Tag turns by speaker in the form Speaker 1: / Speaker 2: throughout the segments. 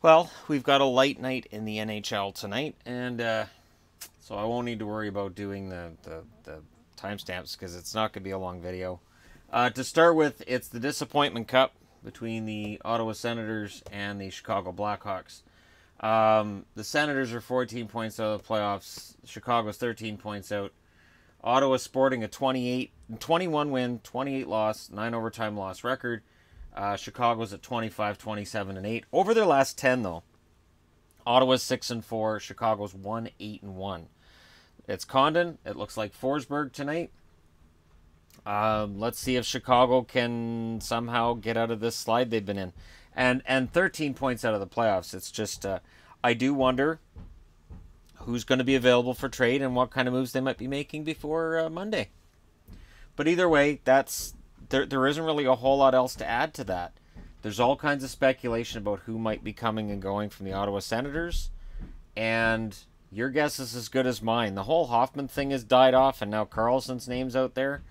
Speaker 1: Well, we've got a light night in the NHL tonight, and so I won't need to worry about doing the timestamps because it's not going to be a long video. To start with, it's the Disappointment Cup between the Ottawa Senators and the Chicago Blackhawks. The Senators are 14 points out of the playoffs. Chicago's 13 points out. Ottawa sporting a 21 win, 28 loss, 9 overtime loss record. Chicago's at 25, 27, and 8. Over their last 10, though, Ottawa's 6-4. Chicago's 1-8-1. It's Condon. It looks like Forsberg tonight. Let's see if Chicago can somehow get out of this slide they've been in. And 13 points out of the playoffs. It's just, I do wonder who's going to be available for trade and what kind of moves they might be making before Monday. But either way, there isn't really a whole lot else to add to that. There's all kinds of speculation about who might be coming and going from the Ottawa Senators, and your guess is as good as mine. The whole Hoffman thing has died off, and now Carlson's name's out there.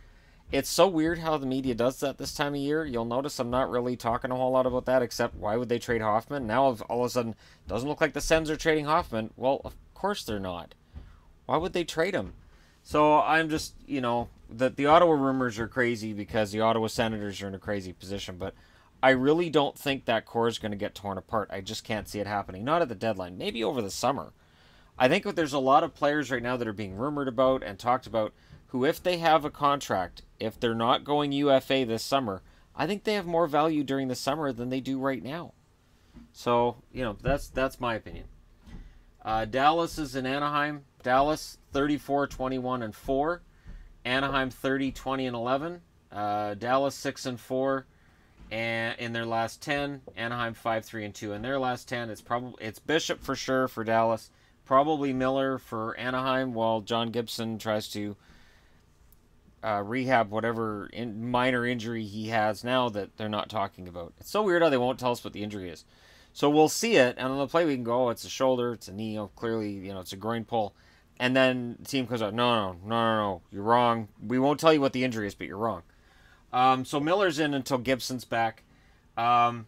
Speaker 1: It's so weird how the media does that this time of year. You'll notice I'm not really talking a whole lot about that, except why would they trade Hoffman? Now all of a sudden, it doesn't look like the Sens are trading Hoffman. Well, of course they're not. Why would they trade him? So I'm just, the Ottawa rumors are crazy because the Ottawa Senators are in a crazy position, but I really don't think that core is going to get torn apart. I just can't see it happening. Not at the deadline. Maybe over the summer. I think there's a lot of players right now that are being rumored about and talked about who, if they have a contract, if they're not going UFA this summer, I think they have more value during the summer than they do right now. So, that's my opinion. Dallas is in Anaheim. Dallas 34-21-4. Anaheim 30-20-11. Dallas 6-4 and in their last 10. Anaheim 5-3-2 in their last 10. It's Bishop for sure for Dallas. Probably Miller for Anaheim while John Gibson tries to rehab whatever minor injury he has now that they're not talking about. It's so weird how they won't tell us what the injury is. So we'll see it, and on the play we can go, oh, it's a shoulder, it's a knee, clearly, it's a groin pull. And then the team comes out, no, you're wrong. We won't tell you what the injury is, but you're wrong. So Miller's in until Gibson's back. They're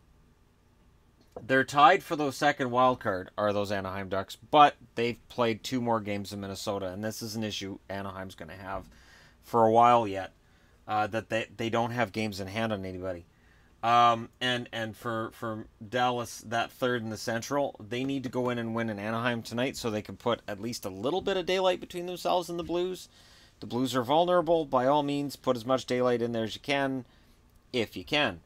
Speaker 1: tied for the second wild card, are those Anaheim Ducks, but they've played 2 more games in Minnesota, and this is an issue Anaheim's going to have for a while yet, that they don't have games in hand on anybody. And for Dallas, that third in the Central, they need to go in and win in Anaheim tonight so they can put at least a little bit of daylight between themselves and the Blues. The Blues are vulnerable. By all means, put as much daylight in there as you can, if you can.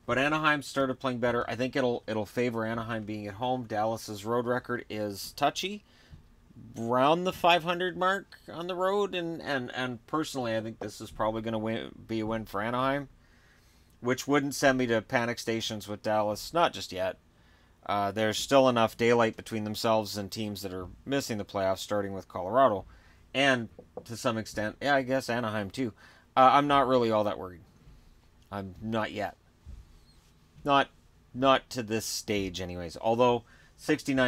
Speaker 1: But Anaheim started playing better. I think it'll favor Anaheim being at home. Dallas's road record is touchy, around the 500 mark on the road, and personally, I think this is probably going to be a win for Anaheim, which wouldn't send me to panic stations with Dallas. Not just yet. There's still enough daylight between themselves and teams that are missing the playoffs, starting with Colorado. And to some extent, I guess Anaheim too. I'm not really all that worried. I'm not yet. Not to this stage anyways. Although 72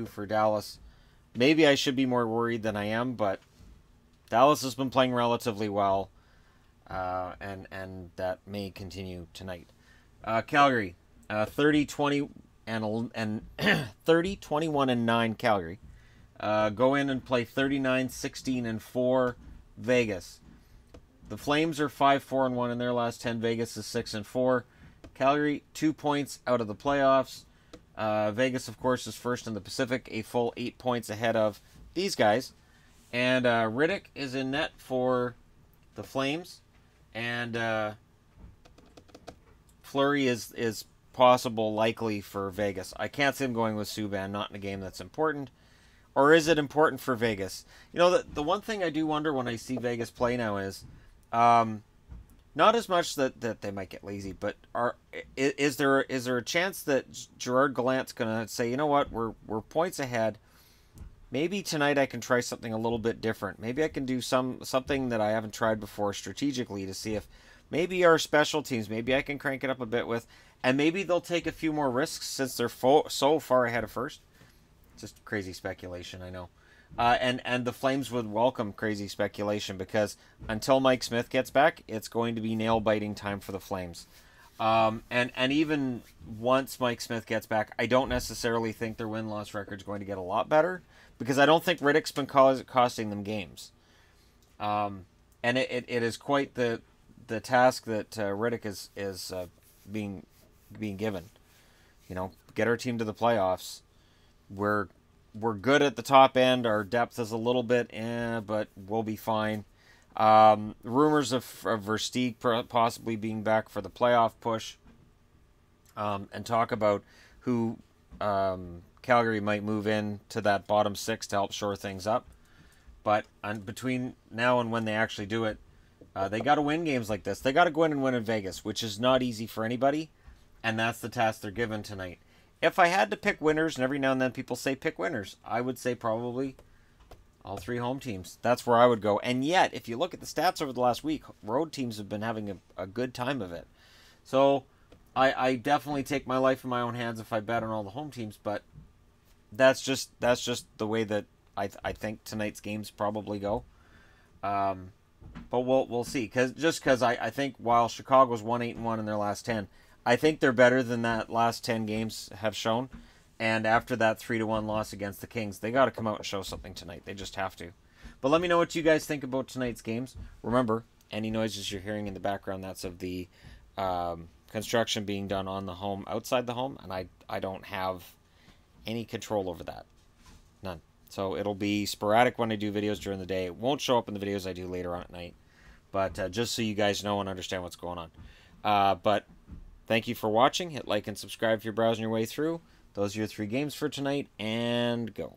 Speaker 1: for Dallas. Maybe I should be more worried than I am, but Dallas has been playing relatively well. And that may continue tonight. Calgary, 30-20 and 30-21-9 Calgary. Go in and play 39-16-4 Vegas. The Flames are 5-4-1 in their last 10. Vegas is 6-4. Calgary 2 points out of the playoffs. Vegas, of course, is first in the Pacific, a full 8 points ahead of these guys. And Riddick is in net for the Flames. And Fleury is possible, likely for Vegas. I can't see him going with Subban, not in a game that's important. Or is it important for Vegas? The one thing I do wonder when I see Vegas play now is, not as much that they might get lazy, but is there a chance that Gerard Gallant's going to say, you know what, we're points ahead. Maybe tonight I can try something a little bit different. Maybe I can do something that I haven't tried before strategically to see if maybe our special teams, maybe I can crank it up a bit with, and maybe they'll take a few more risks since they're so far ahead of first. Just crazy speculation, I know. And the Flames would welcome crazy speculation because until Mike Smith gets back, it's going to be nail-biting time for the Flames. And even once Mike Smith gets back, I don't necessarily think their win-loss record is going to get a lot better, because I don't think Riddick's been costing them games. And it is quite the task that Riddick is being given. You know, get our team to the playoffs. We're good at the top end. Our depth is a little bit, but we'll be fine. Rumors of Versteeg possibly being back for the playoff push, and talk about who Calgary might move in to that bottom six to help shore things up. But between now and when they actually do it, they got to win games like this. They got to go in and win in Vegas, which is not easy for anybody, and that's the task they're given tonight. If I had to pick winners, and every now and then people say pick winners, I would say probably all three home teams. That's where I would go. And yet, if you look at the stats over the last week, road teams have been having a good time of it. So I definitely take my life in my own hands if I bet on all the home teams, but that's just the way that I think tonight's games probably go. But we'll see. Because I think while Chicago's 1-8-1 in their last 10, I think they're better than that last 10 games have shown. And after that 3-1 loss against the Kings, they got to come out and show something tonight. They just have to. But let me know what you guys think about tonight's games. Remember, any noises you're hearing in the background, that's of the construction being done on the home, outside the home, and I don't have any control over that. None. So it'll be sporadic when I do videos during the day. It won't show up in the videos I do later on at night. But just so you guys know and understand what's going on. But thank you for watching. Hit like and subscribe if you're browsing your way through. Those are your 3 games for tonight, and go.